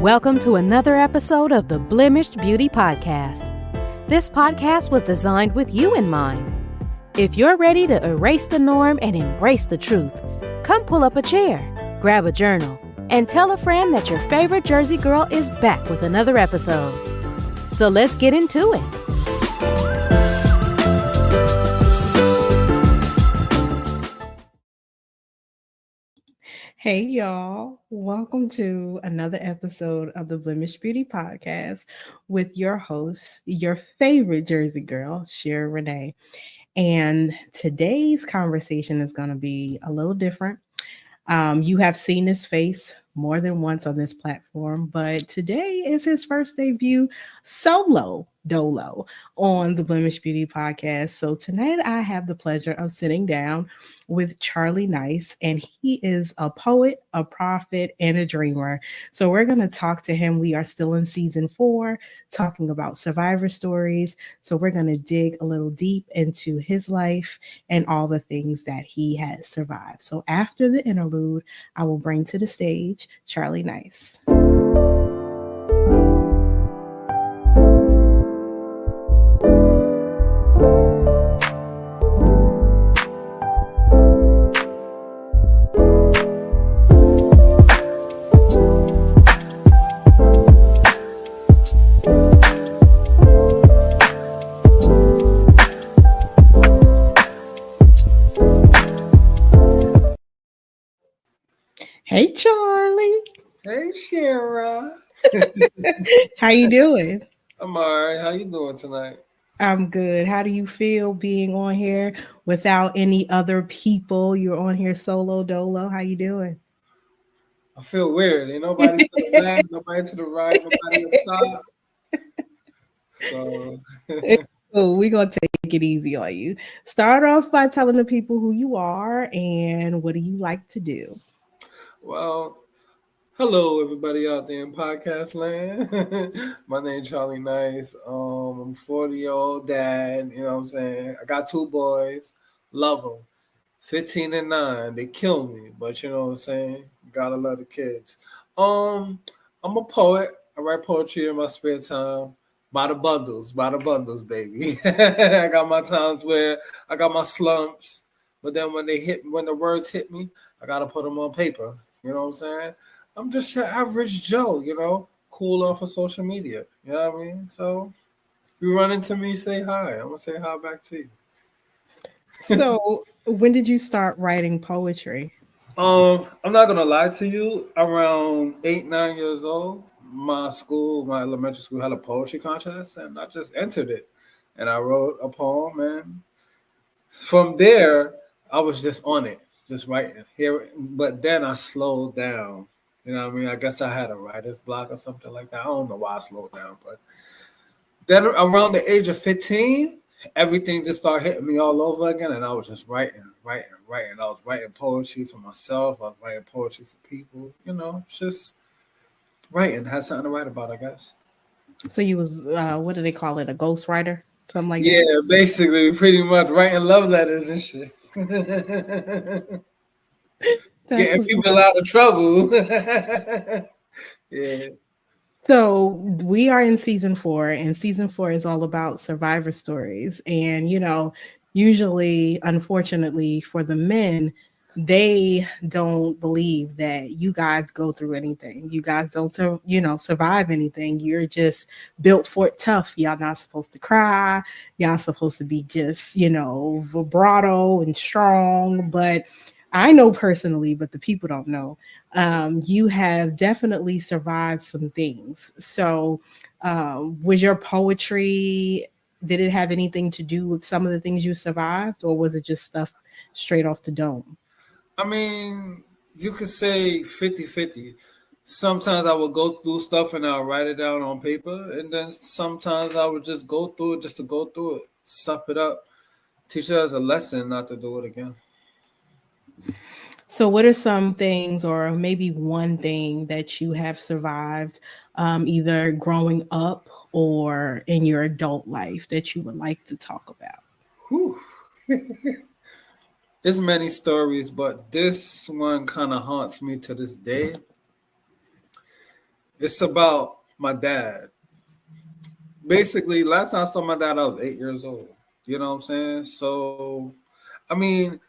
Welcome to another episode of the Blemished Beauty Podcast. This podcast was designed with you in mind. If you're ready to erase the norm and embrace the truth, come pull up a chair, grab a journal, and tell a friend that your favorite Jersey girl is back with another episode. So let's get into it. Hey y'all, welcome to another episode of the Blemished Beauty Podcast with your host, your favorite Jersey girl, Shira Renee. And today's conversation is going to be a little different. You have seen his face more than once on this platform, but today is his first debut solo dolo on the Blemished Beauty Podcast. So tonight I have the pleasure of sitting down with Charlie Nice, and he is a poet, a prophet, and a dreamer. So we're going to talk to him. We are still in season 4, talking about survivor stories. So we're going to dig a little deep into his life and all the things that he has survived. So after the interlude, I will bring to the stage Charlie Nice. Hey, Charlie. Hey, Shira. How you doing? I'm all right. How you doing tonight? I'm good. How do you feel being on here without any other people? You're on here solo dolo. How you doing? I feel weird. Ain't nobody to the left, nobody to the right, nobody up top. So Oh, we're going to take it easy on you. Start off by telling the people who you are and what do you like to do? well, hello everybody out there in podcast land. My name's Charlie Nice. I'm a 40-year-old dad, you know what I'm saying? I got 2 boys, love them. 15 and 9, they kill me, but you know what I'm saying? Gotta love the kids. I'm a poet. I write poetry in my spare time. By the bundles, baby. I got my times where I got my slumps, but then when the words hit me, I gotta put them on paper. You know what I'm saying? I'm just your average Joe, you know, cool off of social media. You know what I mean? So if you run into me, say hi. I'm gonna say hi back to you. So, when did you start writing poetry? I'm not gonna lie to you. Around 8, 9 years old, my elementary school had a poetry contest, and I just entered it. And I wrote a poem, and from there, I was just on it, just writing here. But then I slowed down. You know what I mean? I guess I had a writer's block or something like that. I don't know why I slowed down, but then around the age of 15, everything just started hitting me all over again, and I was just writing. I was writing poetry for myself. I was writing poetry for people. You know, just writing. Had something to write about, I guess. So you was what do they call it? A ghostwriter? Something like that? Yeah, basically, pretty much writing love letters and shit. Getting people out of trouble. Yeah. So we are in season 4, and season 4 is all about survivor stories. And, usually, unfortunately for the men, they don't believe that you guys go through anything. You guys don't, survive anything. You're just built for it tough. Y'all not supposed to cry. Y'all supposed to be just, vibrato and strong. But I know personally, but the people don't know. You have definitely survived some things. So, was your poetry, did it have anything to do with some of the things you survived, or was it just stuff straight off the dome? I mean, you could say 50-50. Sometimes I would go through stuff and I'll write it down on paper. And then sometimes I would just go through it just to go through it, sup it up, teach us a lesson not to do it again. So, what are some things, or maybe one thing that you have survived, either growing up or in your adult life, that you would like to talk about? Whew. There's many stories, but this one kind of haunts me to this day. It's about my dad. Basically, last time I saw my dad, I was 8 years old. You know what I'm saying? So, I mean,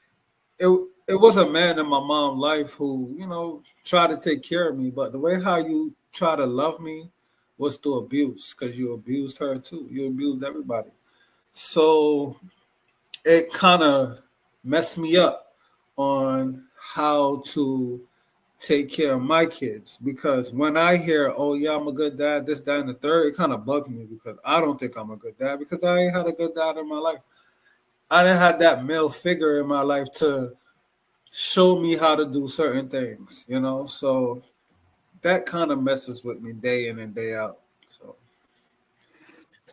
it it was a man in my mom's life who, tried to take care of me, but the way how you try to love me was through abuse, because you abused her too. You abused everybody. So it kind of messed me up on how to take care of my kids, because when I hear, oh yeah, I'm a good dad, this, that, and the third, it kind of bugged me because I don't think I'm a good dad, because I ain't had a good dad in my life. I didn't have that male figure in my life to show me how to do certain things, so that kind of messes with me day in and day out.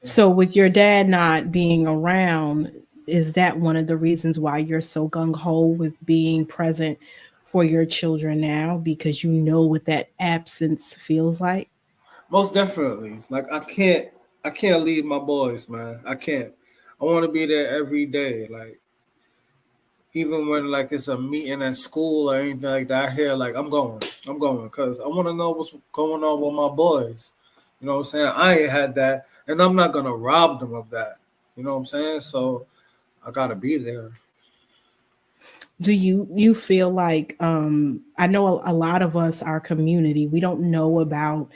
So with your dad not being around, is that one of the reasons why you're so gung ho with being present for your children now, because you know what that absence feels like? Most definitely. Like I can't leave my boys, man. I can't. I want to be there every day. Like even when like it's a meeting at school or anything like that, I hear like I'm going, because I want to know what's going on with my boys. You know what I'm saying? I ain't had that, and I'm not gonna rob them of that. You know what I'm saying? So I gotta be there. Do you feel like I know a lot of us, our community, we don't know about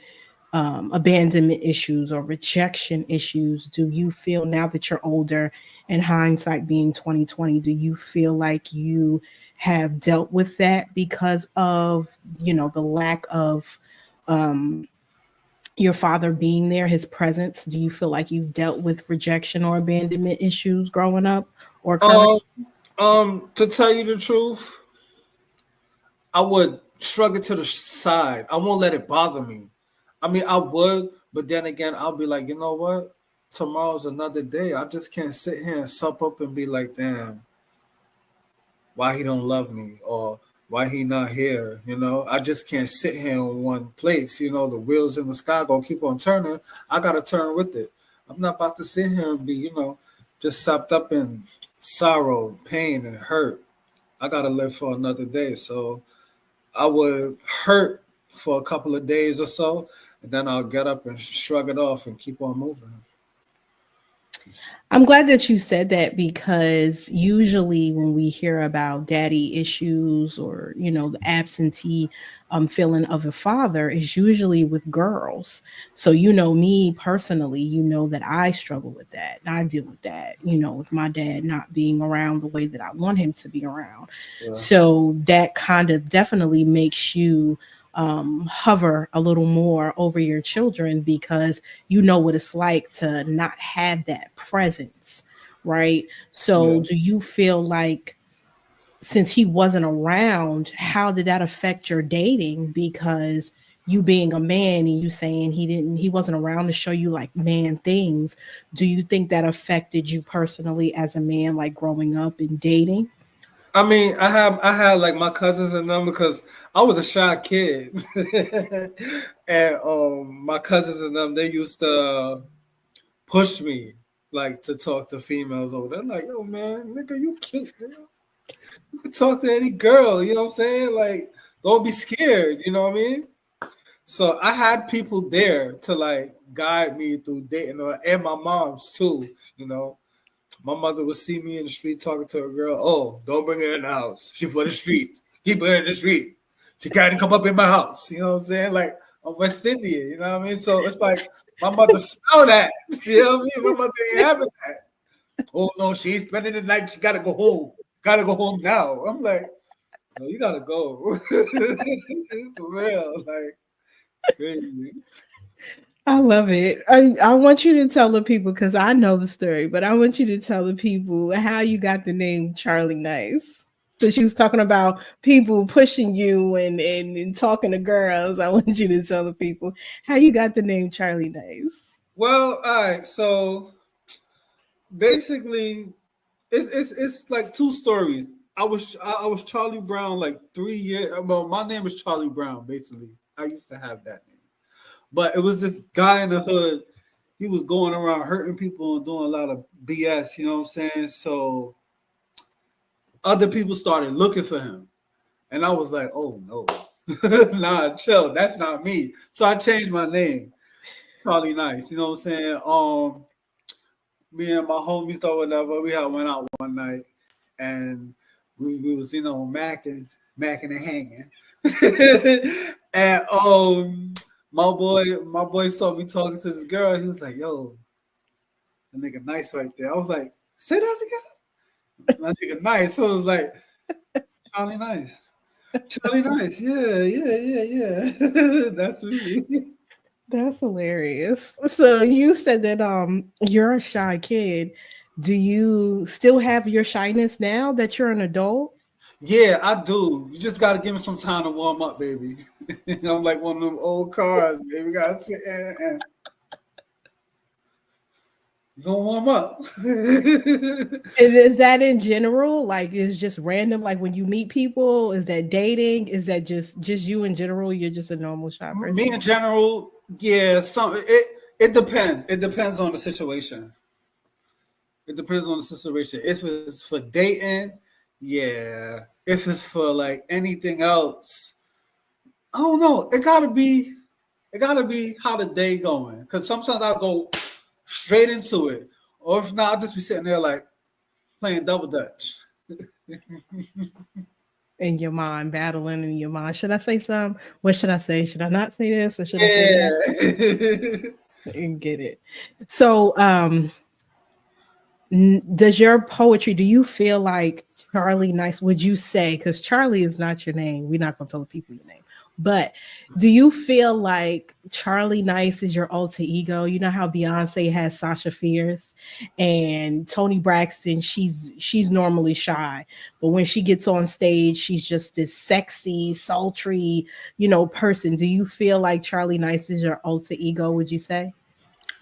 abandonment issues or rejection issues. Do you feel, now that you're older and hindsight being 2020, do you feel like you have dealt with that because of, the lack of um, your father being there, his presence? Do you feel like you've dealt with rejection or abandonment issues growing up or current? Um, to tell you the truth, I would shrug it to the side. I won't let it bother me. I mean, I would, but then again, I'll be like, you know what? Tomorrow's another day. I just can't sit here and sup up and be like, damn, why he don't love me, or why he not here. I just can't sit here in one place. The wheels in the sky gonna keep on turning. I gotta turn with it. I'm not about to sit here and be, just sucked up in sorrow, pain, and hurt. I gotta live for another day. So I would hurt for a couple of days or so, and then I'll get up and shrug it off and keep on moving. I'm glad that you said that, because usually when we hear about daddy issues or, the absentee feeling of a father, is usually with girls. So, me personally, that I struggle with that. I deal with that, with my dad not being around the way that I want him to be around. Yeah. So that kind of definitely makes you hover a little more over your children, because you know what it's like to not have that presence, right? So Yeah. do you feel like, since he wasn't around, how did that affect your dating? Because you being a man and you saying he wasn't around to show you like man things, do you think that affected you personally as a man, like growing up and dating? I mean, I had like my cousins and them, because I was a shy kid, and my cousins and them, they used to push me like to talk to females over there. Like, yo, man, nigga, you cute, nigga. You can talk to any girl. You know what I'm saying? Like, don't be scared. You know what I mean? So I had people there to like guide me through dating, and my moms too. My mother would see me in the street talking to a girl. Oh, don't bring her in the house. She for the street. Keep her in the street. She can't come up in my house. You know what I'm saying? Like, I'm West Indian. You know what I mean? So it's like my mother saw that. You know what I mean? My mother ain't having that. Oh no, she's spending the night. She gotta go home. Gotta go home now. I'm like, no, you gotta go. For real. Like, crazy. I love it. I want you to tell the people, because I know the story, but I want you to tell the people how you got the name Charlie Nice. So she was talking about people pushing you and talking to girls. I want you to tell the people how you got the name Charlie Nice. Well, all right. So basically, it's like two stories. I was Charlie Brown like 3 years. Well, my name is Charlie Brown. Basically, I used to have that name, but it was this guy in the hood. He was going around hurting people and doing a lot of BS. You know what I'm saying? So other people started looking for him, and I was like, oh no. Nah, chill. That's not me. So I changed my name, Charlie Nice. You know what I'm saying? Me and my homies or whatever, we had went out one night and we was macking and hanging. And my boy saw me talking to this girl. He was like, "Yo, the nigga nice right there." I was like, "Say that again." My nigga nice. So I was like, "Charlie Nice, Charlie Nice." Yeah. That's me. That's hilarious. So you said that you're a shy kid. Do you still have your shyness now that you're an adult? Yeah, I do. You just gotta give me some time to warm up, baby. I'm like one of them old cars, baby. Gotta sit and go warm up. And is that in general? Like, is just random? Like when you meet people, is that dating? Is that just you in general? You're just a normal shy person. Me in general, yeah. It depends. It depends on the situation. It depends on the situation. If it's for dating, yeah. If it's for like anything else, I don't know. It gotta be how the day going. Because sometimes I'll go straight into it, or if not, I'll just be sitting there like playing double dutch. In your mind, battling in your mind. Should I say something? What should I say? Should I not say this? Or should I say that? And get it. So, does your poetry, do you feel like Charlie Nice, would you say, because Charlie is not your name, we're not going to tell the people your name, but do you feel like Charlie Nice is your alter ego? You know how Beyonce has Sasha Fierce and Toni Braxton, she's normally shy, but when she gets on stage, she's just this sexy, sultry, person. Do you feel like Charlie Nice is your alter ego, would you say?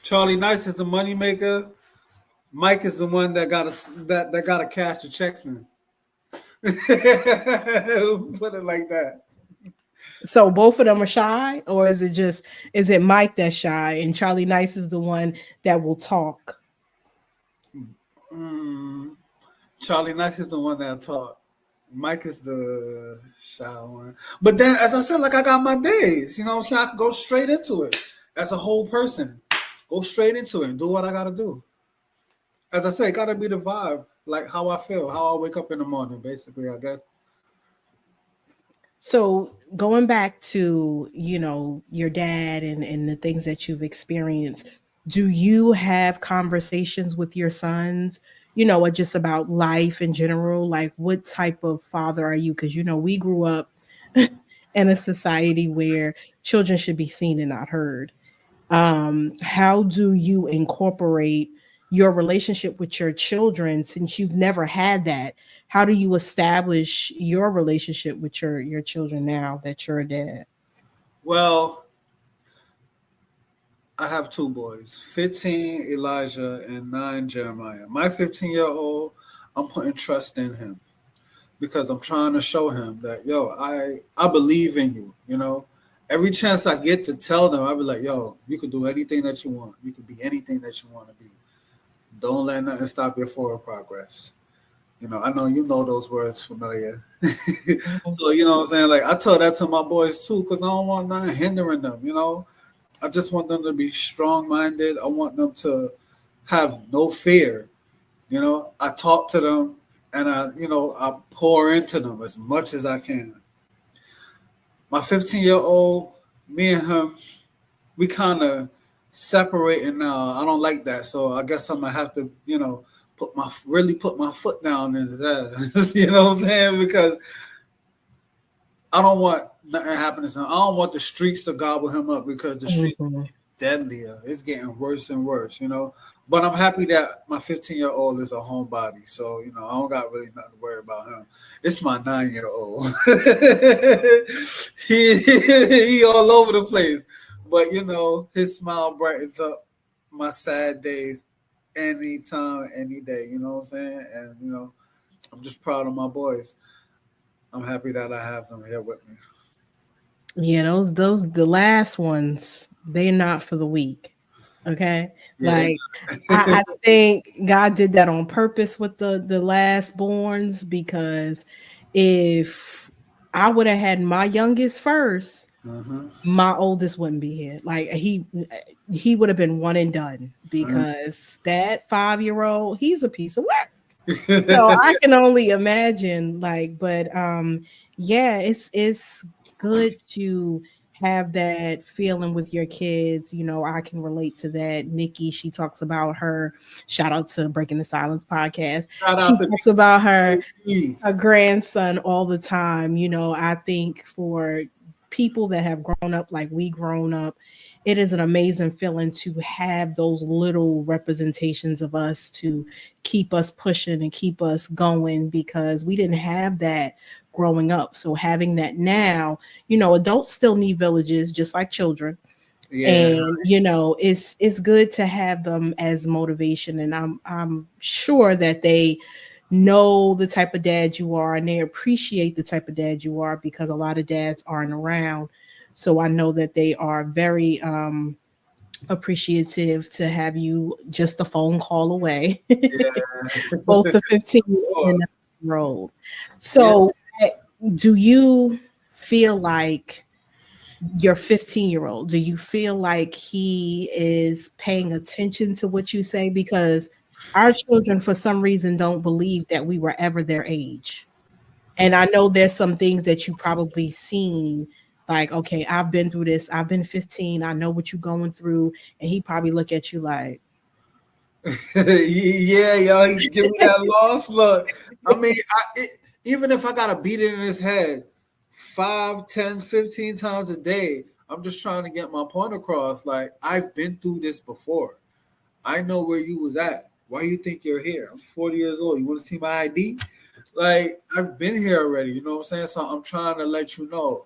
Charlie Nice is the money maker. Mike is the one that gotta cash the checks in. Put it like that. So both of them are shy, or is it Mike that's shy and Charlie Nice is the one that will talk? Charlie Nice is the one that talk. Mike is the shy one. But then, as I said, like I got my days. You know what I'm saying? I can go straight into it as a whole person. Go straight into it and do what I gotta do. As I say, it gotta be the vibe, like how I feel, how I wake up in the morning, basically, I guess. So going back to, your dad and the things that you've experienced, do you have conversations with your sons, or just about life in general? Like what type of father are you? Because, we grew up in a society where children should be seen and not heard. How do you incorporate your relationship with your children since you've never had that? How do you establish your relationship with your children now that you're a dad? Well, I have two boys, 15 Elijah and 9 Jeremiah. My 15-year-old, I'm putting trust in him because I'm trying to show him that, I believe in you, Every chance I get to tell them, I'll be like, you can do anything that you want. You can be anything that you want to be. Don't let nothing stop your forward progress. I know those words familiar. So, you know what I'm saying? Like, I tell that to my boys, too, because I don't want nothing hindering them, I just want them to be strong-minded. I want them to have no fear. I talk to them, and I pour into them as much as I can. My 15-year-old, me and him, we kind of separating now. I don't like that, so I guess I'm gonna have to, put my foot down in his ass. You know what I'm saying? Because I don't want nothing happening to him. I don't want the streets to gobble him up because the streets are deadlier. It's getting worse and worse, But I'm happy that my 15-year-old is a homebody, so I don't got really nothing to worry about him. It's my 9-year-old. he all over the place, but his smile brightens up my sad days anytime, any day. You know what I'm saying? And I'm just proud of my boys. I'm happy that I have them here with me. Yeah, those the last ones, they're not for the weak. Okay. Yeah. Like I think God did that on purpose with the last borns, because if I would have had my youngest first, Mm-hmm. my oldest wouldn't be here. Like he would have been one and done because that 5-year-old, he's a piece of work. So I can only imagine, like, but yeah, it's good to have that feeling with your kids. You know, I can relate to that. Nikki, she talks about her, shout out to Breaking the Silence podcast. Shout She out to talks about me. her grandson all the time. You know, I think for people that have grown up like we grown up, it is an amazing feeling to have those little representations of us to keep us pushing and keep us going because we didn't have that growing up. So having that now, you know, adults still need villages just like children. Yeah. And you know, it's good to have them as motivation. And I'm sure that they know the type of dad you are and they appreciate the type of dad you are because a lot of dads aren't around. So I know that they are very appreciative to have you just a phone call away, Yeah. both the 15 Of and the course. year old. Yeah. So do you feel like your 15-year-old, do you feel like he is paying attention to what you say? Because our children, for some reason, don't believe that we were ever their age. And I know there's some things that you probably seen, like, okay, I've been through this. I've been 15. I know what you're going through. And he probably look at you like, Yeah, yo, he give me that lost look. I mean, even if I gotta beat it in his head 5, 10, 15 times a day, I'm just trying to get my point across. Like, I've been through this before. I know where you was at. Why you think you're here? I'm 40 years old. You want to see my ID? Like, I've been here already. You know what I'm saying? So I'm trying to let you know,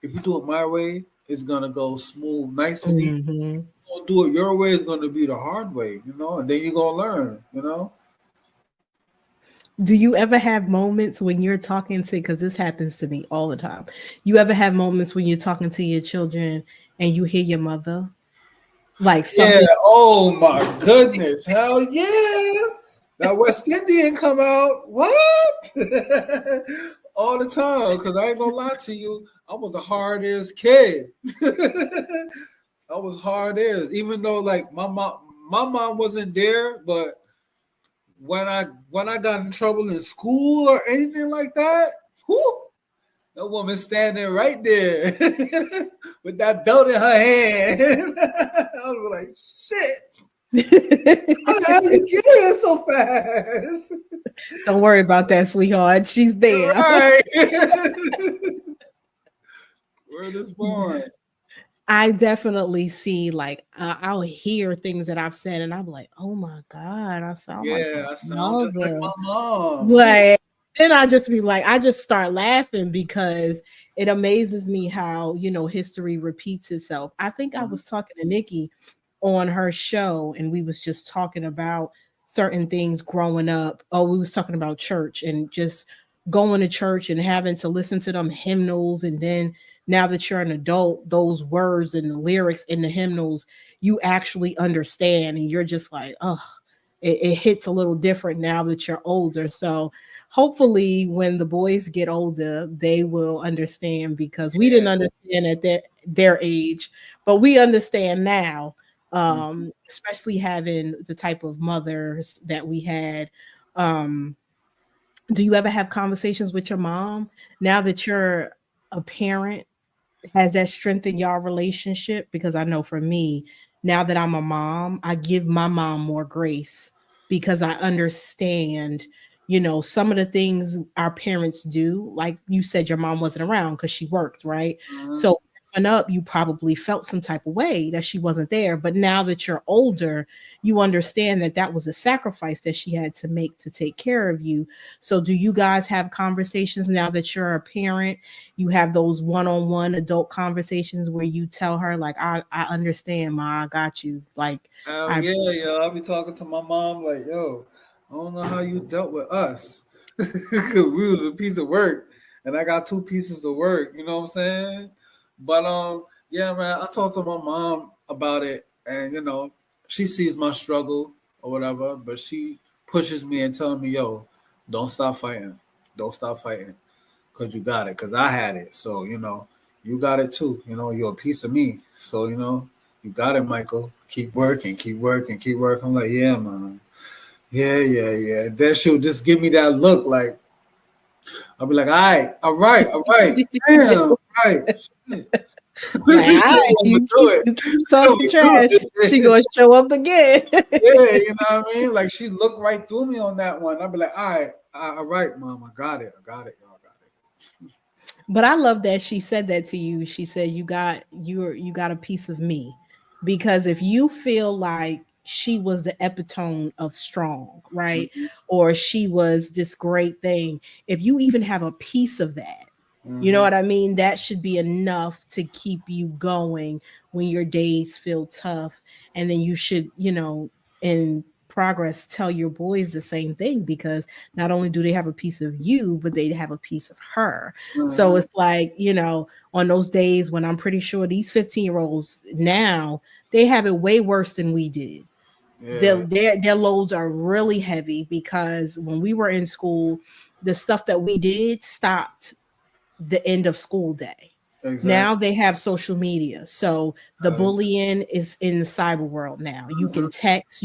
if you do it my way, it's gonna go smooth, nice and easy. mm-hmm. Don't do it your way, it's gonna be the hard way, and then you're gonna learn. Do you ever have moments when you're talking to, because this happens to me all the time. You ever have moments when you're talking to your children and you hear your mother? Like Yeah. something. Oh my goodness. Hell yeah. That West Indian come out. What? All the time. Because I ain't gonna lie to you. I was the hardest kid. I was hard as, even though like my mom wasn't there, but when I got in trouble in school or anything like that, whoo, that woman standing right there with that belt in her hand. I was like, shit, how did you get here so fast? Don't worry about that, sweetheart. She's there. Right. Word is born. I definitely see, like, I'll hear things that I've said, and I'm like, oh my God, I sound like Yeah, my I sound just like mother. my mom. Like, then I just be like, I just start laughing because it amazes me how, you know, history repeats itself. I think I was talking to Nikki on her show, and we was just talking about certain things growing up. Oh, we was talking about church and just going to church and having to listen to them hymnals, and then now that you're an adult, those words and the lyrics in the hymnals, you actually understand, and you're just like, oh, it hits a little different now that you're older. So hopefully when the boys get older, they will understand, because we didn't understand at their age, but we understand now, especially having the type of mothers that we had. Do you ever have conversations with your mom now that you're a parent? Has that strengthened your relationship? Because I know for me, now that I'm a mom, I give my mom more grace because I understand, you know, some of the things our parents do. Like you said, your mom wasn't around because she worked, right? Mhm. So growing up, you probably felt some type of way that she wasn't there. But now that you're older, you understand that that was a sacrifice that she had to make to take care of you. So do you guys have conversations now that you're a parent? You have those one-on-one adult conversations where you tell her, like, I understand, Ma, I got you. Like, Hell I yeah, yo. I'll be talking to my mom like, yo, I don't know how you dealt with us. Cause we was a piece of work and I got 2 pieces of work, you know what I'm saying? But yeah, man, I talked to my mom about it, and she sees my struggle or whatever, but she pushes me and telling me, yo, don't stop fighting. Don't stop fighting. because you got it, because I had it. So, you got it too. You're a piece of me. So, you got it, Michael. Keep working, keep working, keep working. I'm like, yeah, man. Yeah, yeah, yeah. Then she'll just give me that look like, I'll be like, all right, all right, all right. Damn, right. Like, all right, you keep talking trash. She gonna show up again. Yeah, you know what I mean? Like she looked right through me on that one. I'd be like, all right, mom, I got it, y'all got it. But I love that she said that to you. She said you got a piece of me. Because if you feel like she was the epitome of strong, right? Mm-hmm. Or she was this great thing, if you even have a piece of that, you know what I mean? That should be enough to keep you going when your days feel tough. And then you should, in progress, tell your boys the same thing, because not only do they have a piece of you, but they have a piece of her. So it's like, on those days when I'm pretty sure these 15-year-olds now, they have it way worse than we did. Yeah. Their loads are really heavy, because when we were in school, the stuff that we did stopped the end of school day. Exactly. Now they have social media. So the bullying is in the cyber world now. You can text,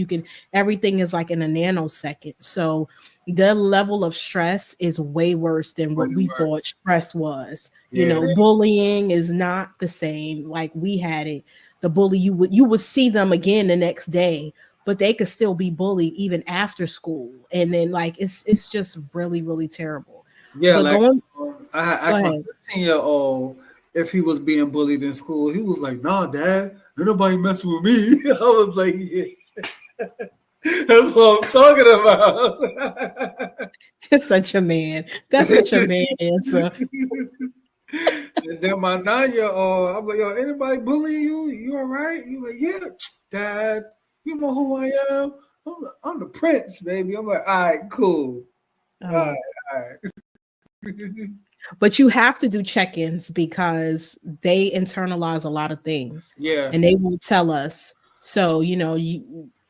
everything is like in a nanosecond. So the level of stress is way worse than what we thought stress was. Yeah. Bullying is not the same like we had it. The bully, you would see them again the next day, but they could still be bullied even after school. And then like it's just really, really terrible. Yeah, but I asked my 15-year-old if he was being bullied in school. He was like, "Nah, Dad, ain't nobody messing with me." I was like, "Yeah, that's what I'm talking about." Just such a man. That's such a man answer. And then my 9-year-old, I'm like, "Yo, anybody bullying you? You all right?" He's like, "Yeah, Dad. You know who I am? I'm the prince, baby." I'm like, "All right, cool. All right." But you have to do check-ins because they internalize a lot of things. Yeah. And they will tell us. So,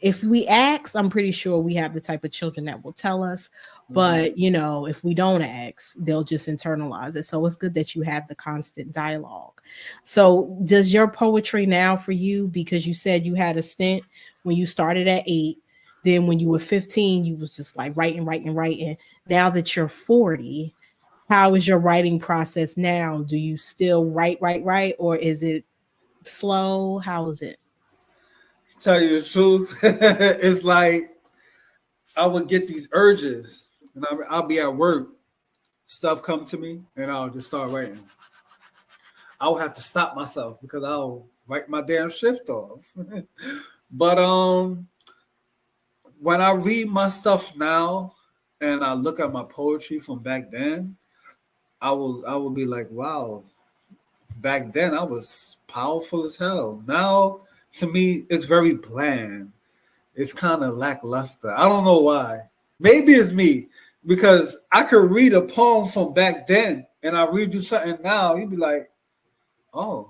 if we ask, I'm pretty sure we have the type of children that will tell us. But, if we don't ask, they'll just internalize it. So it's good that you have the constant dialogue. So does your poetry now for you, because you said you had a stint when you started at 8, then when you were 15, you was just like writing. Now that you're 40, how is your writing process now? Do you still write, or is it slow? How is it? Tell you the truth, it's like I would get these urges, and I'll be at work, stuff come to me, and I'll just start writing. I'll have to stop myself because I'll write my damn shift off. But when I read my stuff now and I look at my poetry from back then, I will be like, wow, back then I was powerful as hell. Now, to me, it's very bland. It's kind of lackluster. I don't know why. Maybe it's me, because I could read a poem from back then and I read you something now, you'd be like, oh.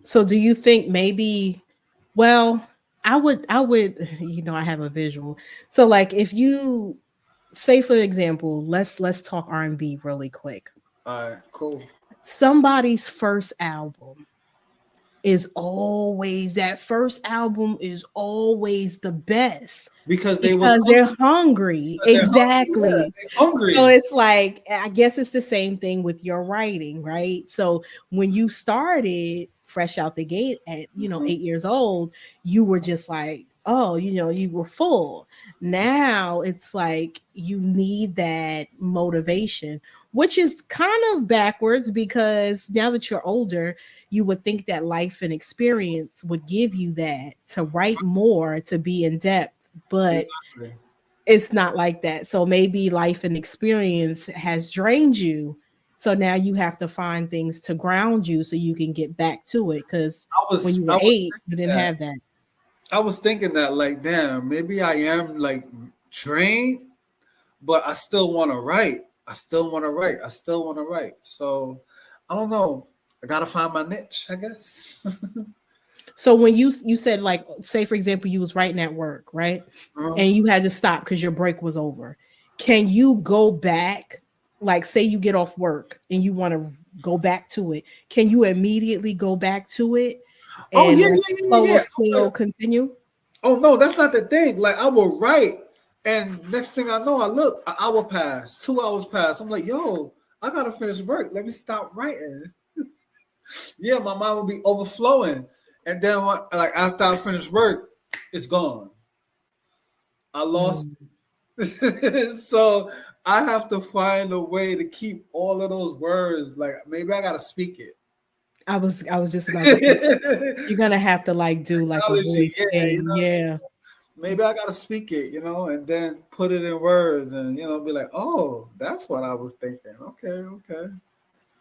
So do you think maybe, well, I would, I have a visual. So like if you say, for example, let's talk R&B really quick. All right, cool. Somebody's first album is always the best because they're hungry. Exactly. They're hungry. So it's like, I guess it's the same thing with your writing, right? So when you started fresh out the gate at 8 years old, you were just like, oh, you were full. Now it's like you need that motivation, which is kind of backwards, because now that you're older, you would think that life and experience would give you that to write more, to be in depth, but it's not like that. So maybe life and experience has drained you. So now you have to find things to ground you so you can get back to it. Because when you were 8, you didn't have that. I was thinking that, like, damn, maybe I am like trained, but I still want to write. So I don't know. I gotta find my niche, I guess. So when you said, like, say for example, you was writing at work, right? And you had to stop because your break was over. Can you go back? Like, say you get off work and you want to go back to it. Can you immediately go back to it? Oh And yeah. Still continue? Oh no, that's not the thing. Like, I will write, and next thing I know, I look, an hour passed, 2 hours passed. I'm like, yo, I gotta finish work. Let me stop writing. Yeah, my mind will be overflowing, and then like after I finish work, it's gone. I lost. So I have to find a way to keep all of those words. Like, maybe I gotta speak it. I was just about to you're gonna have to like do like a voice thing. Yeah. Maybe I gotta speak it, and then put it in words, and be like, oh, that's what I was thinking. Okay.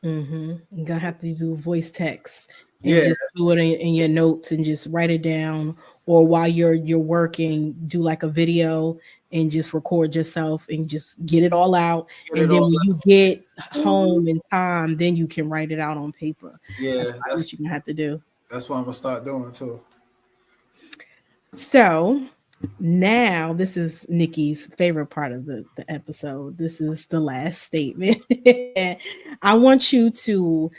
You're gonna have to do voice text and just do it in your notes and just write it down, or while you're working, do like a video and just record yourself and just get it all out. And then when you get home in time, then you can write it out on paper. Yeah, that's what you're gonna have to do. That's what I'm gonna start doing too. So now this is Nikki's favorite part of the episode. This is the last statement. I want you to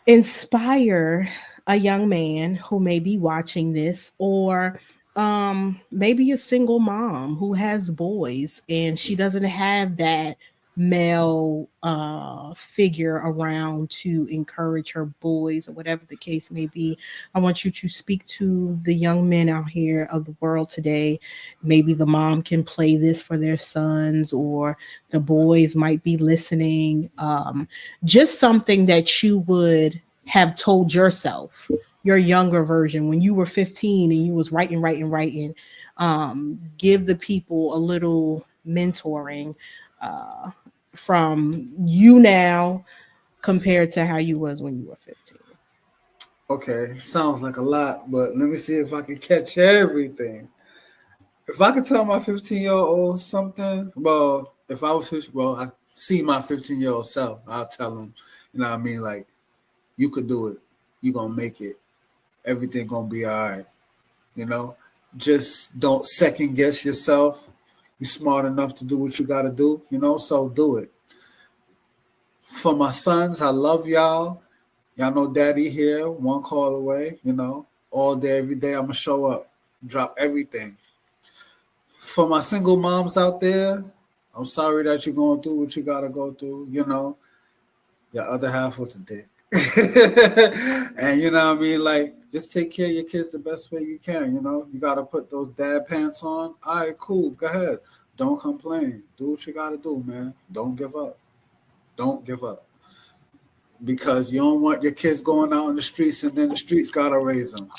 inspire a young man who may be watching this, or maybe a single mom who has boys and she doesn't have that male figure around to encourage her boys, or whatever the case may be. I want you to speak to the young men out here of the world today. Maybe the mom can play this for their sons, or the boys might be listening. Just something that you would have told yourself, your younger version, when you were 15 and you was writing. Give the people a little mentoring from you now compared to how you was when you were 15. Okay, sounds like a lot, but let me see if I can catch everything. If I could tell my 15-year-old something, well, if I was 15, well, I see my 15-year-old self, I'll tell him, like, you could do it. You're going to make it. Everything going to be all right. Just don't second guess yourself. You're smart enough to do what you got to do, so do it. For my sons, I love y'all. Y'all know daddy here, one call away, all day, every day, I'm going to show up, drop everything. For my single moms out there, I'm sorry that you're going through what you got to go through, your other half was a dick. And like, just take care of your kids the best way you can. You got to put those dad pants on. All right, cool, go ahead. Don't complain. Do what you got to do, man. Don't give up. Because you don't want your kids going out in the streets and then the streets got to raise them,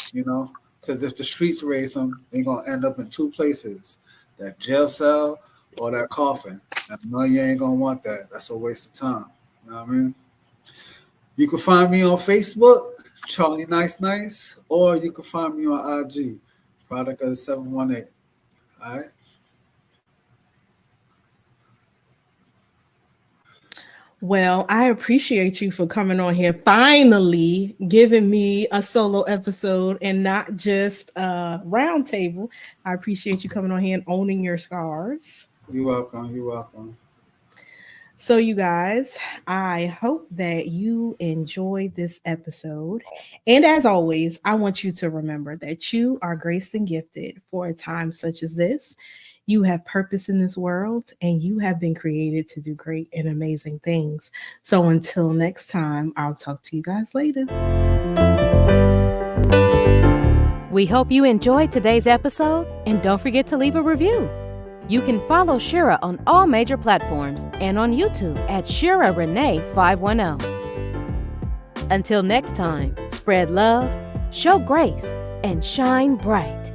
because if the streets raise them, they're going to end up in two places, that jail cell or that coffin. And no, you ain't going to want that. That's a waste of time. You know what I mean? You can find me on Facebook, Charlie Nice, or you can find me on IG, Product of the 718. All right. Well, I appreciate you for coming on here, finally giving me a solo episode and not just a round table. I appreciate you coming on here and owning your scars. You're welcome. So you guys, I hope that you enjoyed this episode. And as always, I want you to remember that you are graced and gifted for a time such as this. You have purpose in this world, and you have been created to do great and amazing things. So until next time, I'll talk to you guys later. We hope you enjoyed today's episode, and don't forget to leave a review. You can follow Shira on all major platforms and on YouTube at Shira Renee 510. Until next time, spread love, show grace, and shine bright.